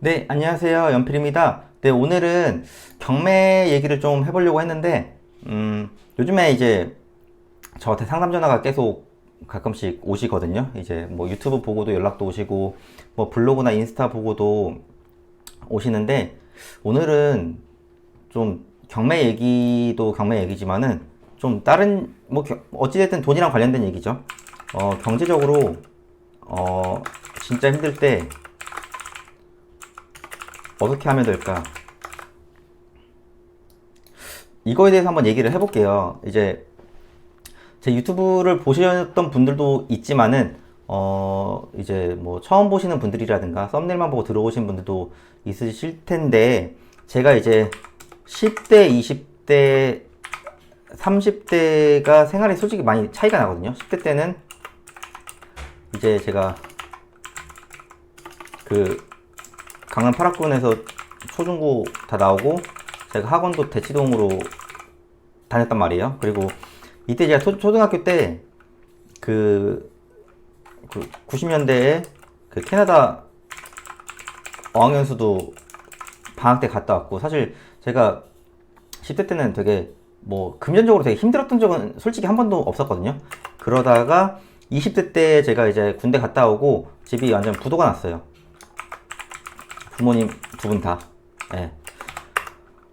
네, 안녕하세요. 연필입니다. 네, 오늘은 경매 얘기를 좀 해보려고 했는데, 요즘에 이제 저한테 상담 전화가 계속 가끔씩 오시거든요. 이제 뭐 유튜브 보고도 연락도 오시고, 뭐 블로그나 인스타 보고도 오시는데, 오늘은 좀 경매 얘기도 경매 얘기지만은, 좀 다른, 뭐, 어찌됐든 돈이랑 관련된 얘기죠. 경제적으로, 진짜 힘들 때 어떻게 하면 될까? 이거에 대해서 한번 얘기를 해볼게요. 이제 제 유튜브를 보셨던 분들도 있지만은 이제 뭐 처음 보시는 분들이라든가 썸네일만 보고 들어오신 분들도 있으실 텐데, 제가 이제 10대, 20대, 30대가 생활이 솔직히 많이 차이가 나거든요. 10대 때는 이제 제가 그 강남 8학군에서 초중고 다 나오고, 제가 학원도 대치동으로 다녔단 말이에요. 그리고 이때 제가 초등학교 때 그, 90년대에 그 캐나다 어학연수도 방학 때 갔다 왔고, 사실 제가 10대 때는 되게 뭐 금전적으로 되게 힘들었던 적은 솔직히 한 번도 없었거든요. 그러다가 20대 때 제가 이제 군대 갔다 오고 집이 완전 부도가 났어요. 부모님 두 분 다. 예.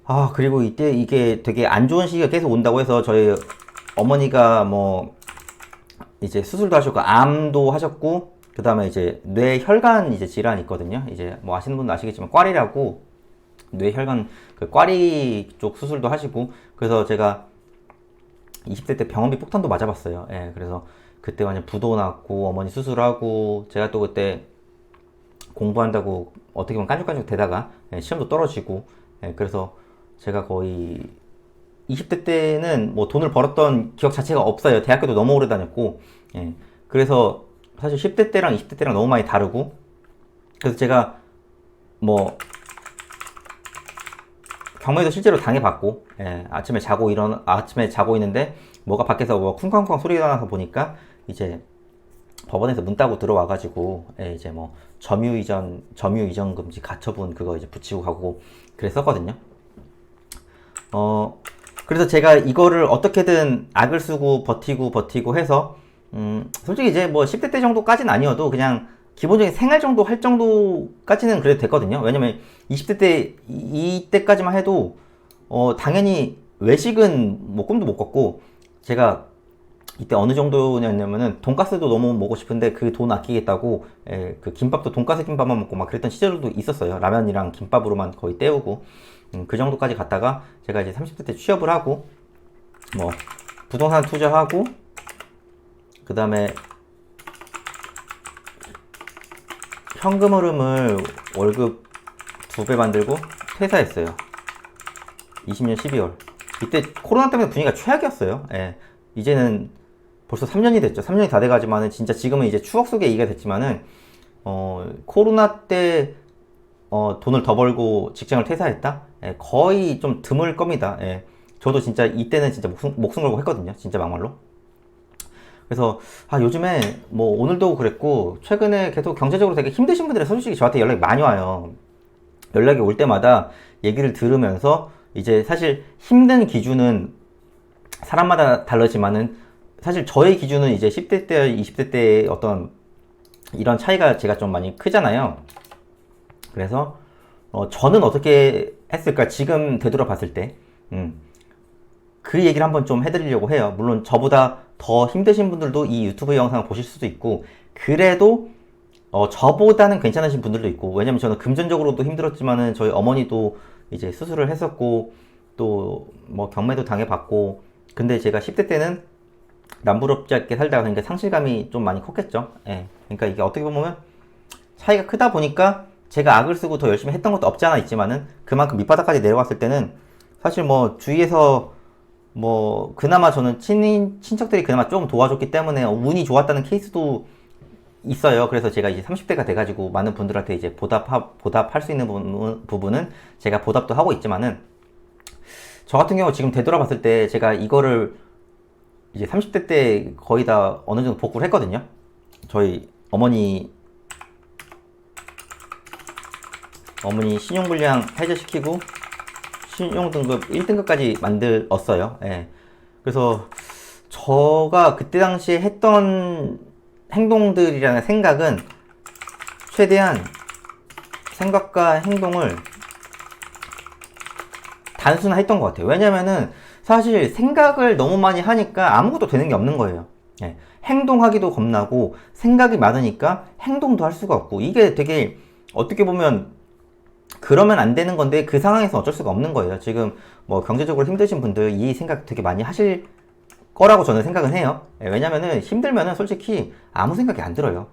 아, 그리고 이때 이게 되게 안 좋은 시기가 계속 온다고 해서 저희 어머니가 뭐 이제 수술도 하셨고 암도 하셨고, 그 다음에 이제 뇌혈관 이제 질환이 있거든요. 이제 뭐 아시는 분도 아시겠지만 꽈리라고, 뇌혈관 그 꽈리 쪽 수술도 하시고, 그래서 제가 20대 때 병원비 폭탄도 맞아봤어요. 예, 그래서 그때 완전 부도 났고 어머니 수술하고, 제가 또 그때 공부한다고 어떻게 보면 깐죽깐죽 대다가 시험도 떨어지고, 그래서 제가 거의 20대 때는 뭐 돈을 벌었던 기억 자체가 없어요. 대학교도 너무 오래 다녔고, 예. 그래서 사실 10대 때랑 20대 때랑 너무 많이 다르고, 그래서 제가 뭐 경매도 실제로 당해봤고, 예. 아침에 자고 있는데 뭐가 밖에서 뭐 쿵쾅쿵쾅 소리가 나서 보니까 이제 법원에서 문 따고 들어와가지고, 이제 뭐 점유 이전 금지 가처분 그거 이제 붙이고 가고 그랬었거든요. 어, 그래서 제가 이거를 어떻게든 악을 쓰고 버티고 해서, 솔직히 이제 뭐 10대 때 정도까지는 아니어도 그냥 기본적인 생활 정도 할 정도까지는 그래도 됐거든요. 왜냐면 20대 때, 이때까지만 해도, 당연히 외식은 뭐 꿈도 못 꿨고, 제가 이때 어느 정도냐면은 돈가스도 너무 먹고 싶은데 그 돈 아끼겠다고, 그 김밥도 돈가스 김밥만 먹고 막 그랬던 시절도 있었어요. 라면이랑 김밥으로만 거의 때우고, 그 정도까지 갔다가 제가 이제 30대 때 취업을 하고 뭐 부동산 투자하고, 그 다음에 현금 흐름을 월급 2배 만들고 퇴사했어요. 20년 12월. 이때 코로나 때문에 분위기가 최악이었어요. 예. 이제는 벌써 3년이 됐죠. 3년이 다 돼가지만은 진짜 지금은 이제 추억 속의 얘기가 됐지만은, 코로나 때 돈을 더 벌고 직장을 퇴사했다? 예, 거의 좀 드물 겁니다. 예. 저도 진짜 이때는 진짜 목숨 걸고 했거든요. 진짜 막말로. 그래서 요즘에 뭐 오늘도 그랬고 최근에 계속 경제적으로 되게 힘드신 분들이 솔직히 저한테 연락이 많이 와요. 연락이 올 때마다 얘기를 들으면서, 이제 사실 힘든 기준은 사람마다 다르지만은, 사실 저의 기준은 이제 10대 때 20대 때의 어떤 이런 차이가 제가 좀 많이 크잖아요. 그래서 저는 어떻게 했을까 지금 되돌아봤을 때, 그 얘기를 한번 좀 해드리려고 해요. 물론 저보다 더 힘드신 분들도 이 유튜브 영상을 보실 수도 있고, 그래도 저보다는 괜찮으신 분들도 있고, 왜냐면 저는 금전적으로도 힘들었지만은 저희 어머니도 이제 수술을 했었고, 또 뭐 경매도 당해봤고, 근데 제가 10대 때는 남부럽지 않게 살다가 그러니까 상실감이 좀 많이 컸겠죠. 예. 그러니까 이게 어떻게 보면 차이가 크다 보니까 제가 악을 쓰고 더 열심히 했던 것도 없지 않아 있지만은, 그만큼 밑바닥까지 내려왔을 때는 사실 뭐 주위에서 뭐 그나마 저는 친척들이 그나마 좀 도와줬기 때문에 운이 좋았다는 케이스도 있어요. 그래서 제가 이제 30대가 돼가지고 많은 분들한테 이제 보답할 수 있는 부분은 제가 보답도 하고 있지만은, 저 같은 경우 지금 되돌아봤을 때 제가 이거를 이제 30대 때 거의 다 어느 정도 복구를 했거든요. 저희 어머니 어머니 신용불량 해제시키고 신용등급 1등급까지 만들었어요. 예. 그래서 저가 그때 당시에 했던 행동들이라는 생각은 최대한 생각과 행동을 단순화했던 것 같아요. 왜냐면은 사실 생각을 너무 많이 하니까 아무것도 되는 게 없는 거예요. 예. 행동하기도 겁나고 생각이 많으니까 행동도 할 수가 없고, 이게 되게 어떻게 보면 그러면 안 되는 건데 그 상황에서 어쩔 수가 없는 거예요. 지금 뭐 경제적으로 힘드신 분들 이 생각 되게 많이 하실 거라고 저는 생각은 해요. 예, 왜냐면은 힘들면은 솔직히 아무 생각이 안 들어요.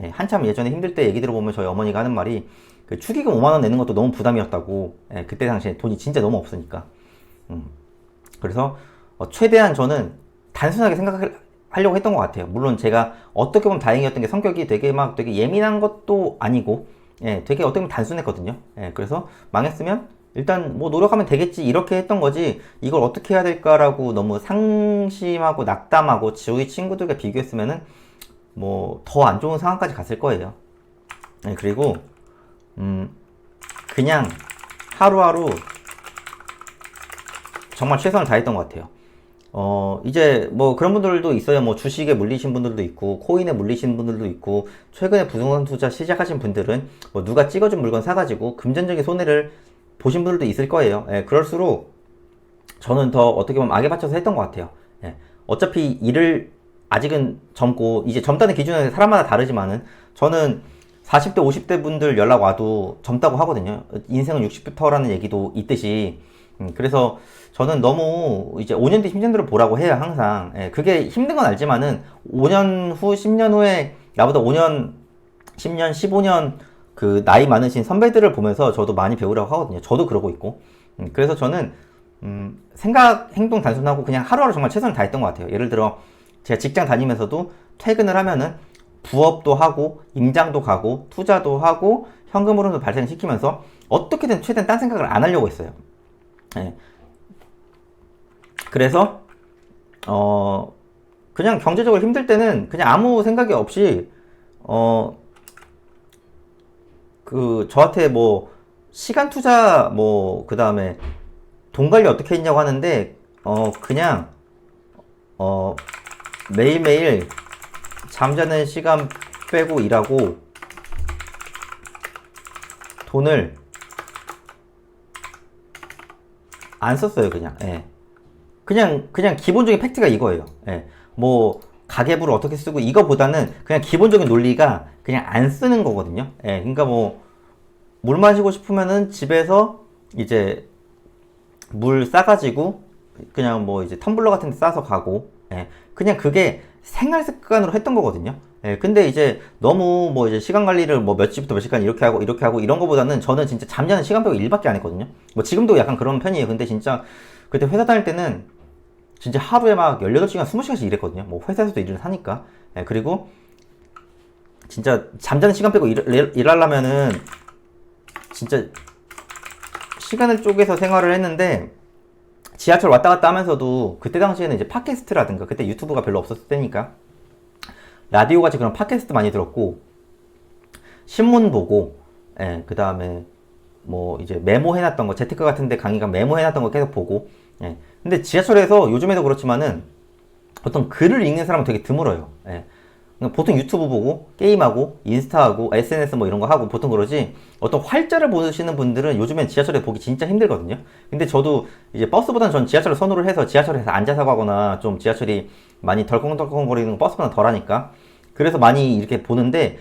예, 한참 예전에 힘들 때 얘기 들어보면 저희 어머니가 하는 말이 그 축의금 5만 원 내는 것도 너무 부담이었다고. 예, 그때 당시에 돈이 진짜 너무 없으니까. 그래서 최대한 저는 단순하게 생각하려고 했던 것 같아요. 물론 제가 어떻게 보면 다행이었던 게 성격이 되게 막 되게 예민한 것도 아니고, 예, 되게 어떻게 보면 단순했거든요. 예, 그래서 망했으면 일단 뭐 노력하면 되겠지 이렇게 했던 거지, 이걸 어떻게 해야 될까라고 너무 상심하고 낙담하고 주위 친구들과 비교했으면은 뭐 더 안 좋은 상황까지 갔을 거예요. 예, 그리고 그냥 하루하루 정말 최선을 다했던 것 같아요. 이제 뭐 그런 분들도 있어요. 뭐 주식에 물리신 분들도 있고, 코인에 물리신 분들도 있고, 최근에 부동산 투자 시작하신 분들은 뭐 누가 찍어준 물건 사가지고 금전적인 손해를 보신 분들도 있을 거예요. 예, 그럴수록 저는 더 어떻게 보면 악에 받쳐서 했던 것 같아요. 예, 어차피 일을 아직은 젊고, 이제 젊다는 기준은 사람마다 다르지만은 저는 40대, 50대 분들 연락 와도 젊다고 하거든요. 인생은 60부터라는 얘기도 있듯이. 그래서 저는 너무 이제 5년 뒤 10년 뒤를 보라고 해요, 항상. 예, 그게 힘든 건 알지만은 5년 후, 10년 후에 나보다 5년, 10년, 15년 그 나이 많으신 선배들을 보면서 저도 많이 배우라고 하거든요. 저도 그러고 있고. 그래서 저는 생각, 행동 단순하고 그냥 하루하루 정말 최선을 다했던 것 같아요. 예를 들어 제가 직장 다니면서도 퇴근을 하면은 부업도 하고 임장도 가고 투자도 하고 현금 흐름도 발생시키면서 어떻게든 최대한 딴 생각을 안 하려고 했어요. 예. 그래서 그냥 경제적으로 힘들 때는 그냥 아무 생각이 없이 그 저한테 뭐 시간 투자 뭐 그 다음에 돈 관리 어떻게 했냐고 하는데 그냥 매일매일 잠자는 시간 빼고 일하고 돈을 안 썼어요. 그냥. 예. 그냥 기본적인 팩트가 이거예요. 예. 뭐 가계부를 어떻게 쓰고 이거보다는 그냥 기본적인 논리가 그냥 안 쓰는 거거든요. 예. 그러니까 뭐 물 마시고 싶으면은 집에서 이제 물 싸가지고 그냥 뭐 이제 텀블러 같은 데 싸서 가고, 예. 그냥 그게 생활 습관으로 했던 거거든요. 예. 근데 이제 너무 뭐 이제 시간 관리를 뭐 몇 시부터 몇 시간 이렇게 하고 이렇게 하고 이런 거보다는 저는 진짜 잠자는 시간 빼고 일밖에 안 했거든요. 뭐 지금도 약간 그런 편이에요. 근데 진짜 그때 회사 다닐 때는 진짜 하루에 막 18시간, 20시간씩 일했거든요. 뭐 회사에서도 일을 하니까. 예. 그리고 진짜 잠자는 시간 빼고 일하려면은 진짜 시간을 쪼개서 생활을 했는데, 지하철 왔다 갔다 하면서도 그때 당시에는 이제 팟캐스트라든가, 그때 유튜브가 별로 없었을 때니까 라디오 같이 그런 팟캐스트 많이 들었고, 신문 보고, 예, 그 다음에 뭐 이제 메모해놨던 거, 재테크 같은데 강의가 메모해놨던 거 계속 보고, 예. 근데 지하철에서 요즘에도 그렇지만은 어떤 글을 읽는 사람은 되게 드물어요. 예. 보통 유튜브 보고 게임하고 인스타하고 SNS 뭐 이런 거 하고 보통 그러지, 어떤 활자를 보시는 분들은 요즘엔 지하철에 보기 진짜 힘들거든요. 근데 저도 이제 버스보다는 전 지하철을 선호를 해서 지하철에서 앉아서 가거나, 좀 지하철이 많이 덜컹덜컹거리는 거 버스보다 덜하니까 그래서 많이 이렇게 보는데,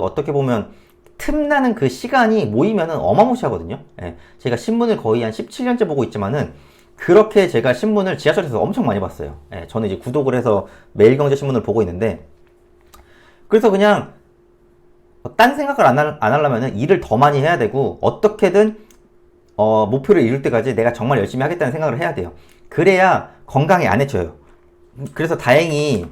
어떻게 보면 틈나는 그 시간이 모이면은 어마무시하거든요. 예. 제가 신문을 거의 한 17년째 보고 있지만은 그렇게 제가 신문을 지하철에서 엄청 많이 봤어요. 예, 저는 이제 구독을 해서 매일경제신문을 보고 있는데, 그래서 그냥 딴 생각을 안 하려면 일을 더 많이 해야 되고, 어떻게든 목표를 이룰 때까지 내가 정말 열심히 하겠다는 생각을 해야 돼요. 그래야 건강에 안 해쳐요. 그래서 다행히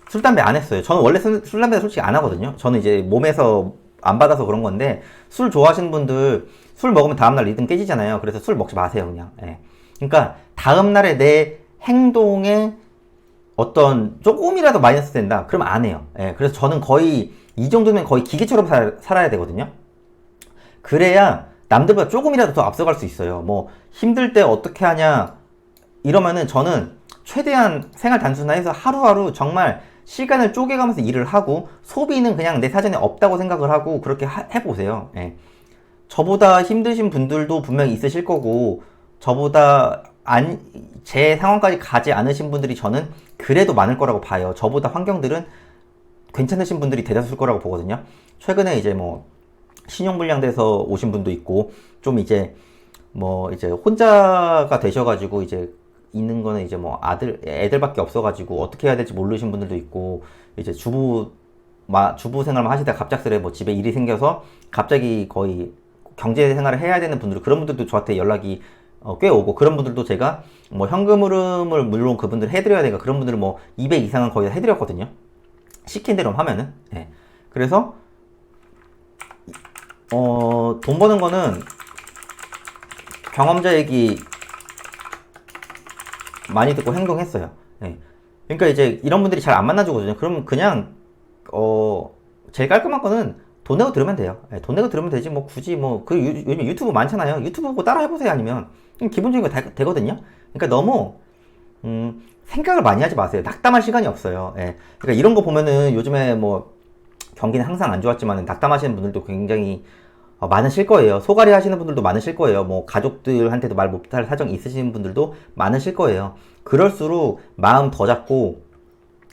술, 담배 안 했어요. 저는 원래 술, 담배 솔직히 안 하거든요. 저는 이제 몸에서 안 받아서 그런 건데, 술 좋아하시는 분들 술 먹으면 다음날 리듬 깨지잖아요. 그래서 술 먹지 마세요, 그냥. 예. 그러니까 다음날에 내 행동에 어떤 조금이라도 마이너스 된다. 그러면 안 해요. 예, 그래서 저는 거의 이 정도면 거의 기계처럼 살아야 되거든요. 그래야 남들보다 조금이라도 더 앞서갈 수 있어요. 뭐 힘들 때 어떻게 하냐 이러면은 저는 최대한 생활 단순화해서 하루하루 정말 시간을 쪼개가면서 일을 하고 소비는 그냥 내 사전에 없다고 생각을 하고 그렇게 해보세요. 예. 저보다 힘드신 분들도 분명히 있으실 거고 저보다 제 상황까지 가지 않으신 분들이 저는 그래도 많을 거라고 봐요. 저보다 환경들은 괜찮으신 분들이 대다수일 거라고 보거든요. 최근에 이제 뭐 신용불량돼서 오신 분도 있고 좀 이제 뭐 이제 혼자가 되셔가지고 이제 있는 거는 이제 뭐 애들밖에 없어가지고 어떻게 해야 될지 모르신 분들도 있고 이제 주부 생활만 하시다가 갑작스레 뭐 집에 일이 생겨서 갑자기 거의 경제 생활을 해야 되는 분들 그런 분들도 저한테 연락이 꽤 오고 그런 분들도 제가 뭐 현금 흐름을 물론 그분들 해드려야 되니까 그런 분들은 뭐 200 이상은 거의 다 해드렸거든요. 시킨 대로 하면은. 예. 그래서 돈 버는 거는 경험자 얘기 많이 듣고 행동했어요. 예. 그러니까 이제 이런 분들이 잘 안 만나주거든요. 그러면 그냥 제일 깔끔한 거는 돈 내고 들으면 돼요. 예, 돈 내고 들으면 되지 뭐 굳이 뭐 요즘 유튜브 많잖아요. 유튜브 보고 따라 해보세요. 아니면 기본적인 거 되거든요. 그러니까 너무 생각을 많이 하지 마세요. 낙담할 시간이 없어요. 예. 그러니까 이런 거 보면은 요즘에 뭐 경기는 항상 안 좋았지만 낙담하시는 분들도 굉장히 많으실 거예요. 소갈이 하시는 분들도 많으실 거예요. 뭐 가족들한테도 말 못할 사정 있으신 분들도 많으실 거예요. 그럴수록 마음 더 잡고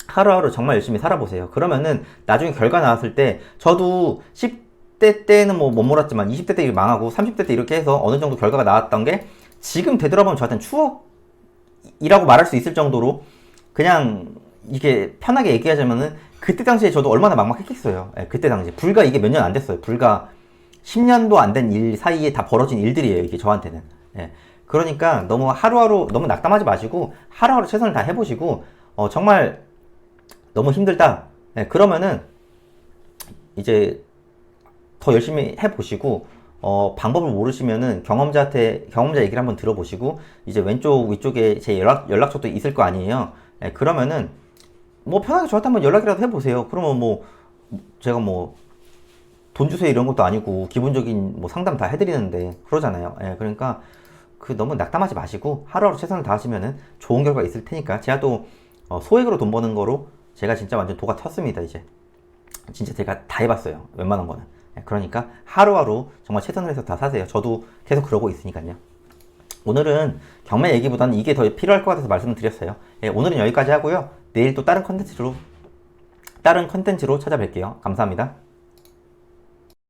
하루하루 정말 열심히 살아보세요. 그러면은 나중에 결과 나왔을 때 저도 10대 때는 뭐 못 몰았지만 20대 때 망하고 30대 때 이렇게 해서 어느 정도 결과가 나왔던 게 지금 되돌아보면 저한테는 추억이라고 말할 수 있을 정도로 그냥 이게 편하게 얘기하자면은 그때 당시에 저도 얼마나 막막했겠어요. 예, 그때 당시에 불과 이게 몇 년 안 됐어요. 불과 10년도 안 된 일 사이에 다 벌어진 일들이에요. 이게 저한테는. 예. 그러니까 너무 하루하루 너무 낙담하지 마시고 하루하루 최선을 다 해보시고 정말 너무 힘들다. 예, 그러면은 이제 더 열심히 해보시고 방법을 모르시면은 경험자 얘기를 한번 들어보시고 이제 왼쪽 위쪽에 제 연락처도 있을 거 아니에요. 예, 그러면은 뭐 편하게 저한테 한번 연락이라도 해보세요. 그러면 뭐 제가 뭐 돈 주세요 이런 것도 아니고 기본적인 뭐 상담 다 해드리는데 그러잖아요. 예, 그러니까 너무 낙담하지 마시고 하루하루 최선을 다하시면은 좋은 결과 있을 테니까 제가 또 소액으로 돈 버는 거로 제가 진짜 완전 도가 텄습니다. 이제 진짜 제가 다 해봤어요. 웬만한 거는. 예, 그러니까 하루하루 정말 최선을 해서 다 사세요. 저도 계속 그러고 있으니까요. 오늘은 경매 얘기보다는 이게 더 필요할 것 같아서 말씀을 드렸어요. 예, 오늘은 여기까지 하고요. 내일 또 다른 컨텐츠로 찾아뵐게요. 감사합니다.